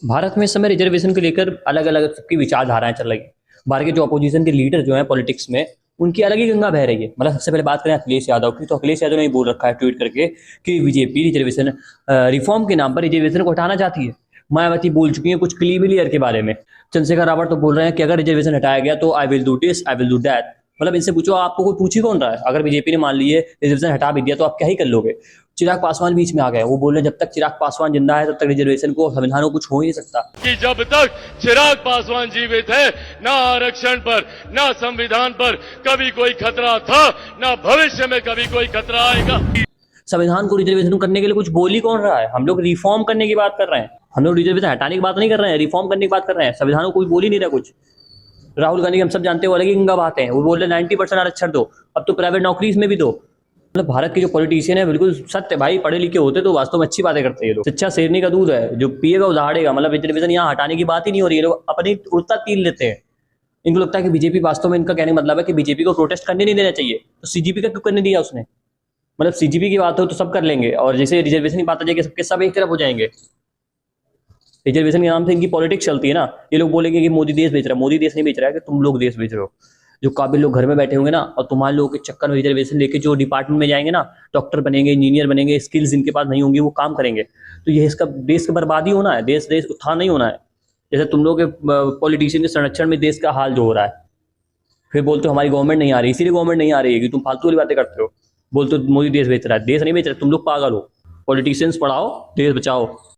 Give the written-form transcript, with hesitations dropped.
भारत में इस समय रिजर्वेशन को लेकर अलग अलग सबकी विचारधाराएं चल रही है। भारत के जो अपोजिशन के लीडर जो हैं पॉलिटिक्स में, उनकी अलग ही गंगा बह रही है। मतलब सबसे पहले बात करें अखिलेश यादव की, तो अखिलेश यादव ने बोल रखा है ट्वीट करके कि बीजेपी रिजर्वेशन रिफॉर्म के नाम पर रिजर्वेशन को हटाना चाहती है। मायावती बोल चुकी है कुछ क्लीविलियर के बारे में। चंद्रशेखर रावत तो बोल रहे हैं कि अगर रिजर्वेशन हटाया गया तो I will do this, I will do that. मतलब इनसे पूछो, आपको कोई पूछ ही कौन रहा है? अगर बीजेपी ने मान ली है रिजर्वेशन हटा भी दिया तो आप क्या ही कर लोगे? चिराग पासवान बीच में आ गए, वो बोल रहे हैं जब तक चिराग पासवान जिंदा है तब तक रिजर्वेशन को, संविधान को कुछ हो ही नहीं सकता। कि जब तक चिराग पासवान जीवित है, ना आरक्षण पर, ना संविधान पर कभी कोई खतरा था, ना भविष्य में कभी कोई खतरा आएगा। संविधान को रिजर्वेशन करने के लिए कुछ बोल ही कौन रहा है? हम लोग रिफॉर्म करने की बात कर रहे हैं। हम लोग रिजर्वेशन हटाने की बात नहीं कर रहे हैं, रिफॉर्म करने की बात कर रहे हैं। संविधान को कोई बोल ही नहीं रहा कुछ। राहुल गांधी हम सब जानते हो अलग ही गंगा बात है, वो बोल रहे 90% आरक्षण दो, अब तो प्राइवेट नौकरी में भी दो। मतलब भारत के जो पॉलिटिशियन है बिल्कुल सत्य भाई, पढ़े लिखे होते तो वास्तव में अच्छी बातें करते हैं ये लोग। सच्चा शेरनी का दूध है, जो पिएगा वो दहाड़ेगा। मतलब रिजर्वेशन यहाँ हटाने की बात ही नहीं हो रही है, लोग अपनी उड़ता तीर लेते हैं। इनको लगता है कि बीजेपी, वास्तव में इनका कहने का मतलब है कि बीजेपी को प्रोटेस्ट करने नहीं देना चाहिए, तो सीजीपी का क्यों करने दिया उसने? मतलब सीजीपी की बात हो तो सब कर लेंगे, और जैसे रिजर्वेशन की बात आ जाएगी सबके सब एक तरफ हो जाएंगे। रिजर्वेशन के नाम से इनकी पॉलिटिक्स चलती है ना। ये लोग बोलेंगे कि मोदी देश बेच रहा है। मोदी देश नहीं बेच रहा है, कि तुम लोग देश बेच रहे हो। जो काबिल लोग घर में बैठे होंगे ना, और तुम्हारे लोगों के चक्कर में रिजर्वेशन लेके जो डिपार्टमेंट में जाएंगे ना, डॉक्टर बनेंगे, इंजीनियर बनेंगे, स्किल्स इनके पास नहीं होंगी, वो काम करेंगे। तो ये इसका देश का बर्बादी होना है, देश देश उत्थान नहीं होना है। जैसे तुम लोग के पॉलिटिशियन के संरक्षण में देश का हाल जो हो रहा है, फिर बोलते हो हमारी गवर्नमेंट नहीं आ रही, इसीलिए गवर्नमेंट नहीं आ रही है कि तुम फालतू वाली बातें करते हो। बोलते हो मोदी देश बेच रहा है। देश नहीं बेच रहा, तुम लोग पागल हो। पॉलिटिशियंस पढ़ाओ, देश बचाओ।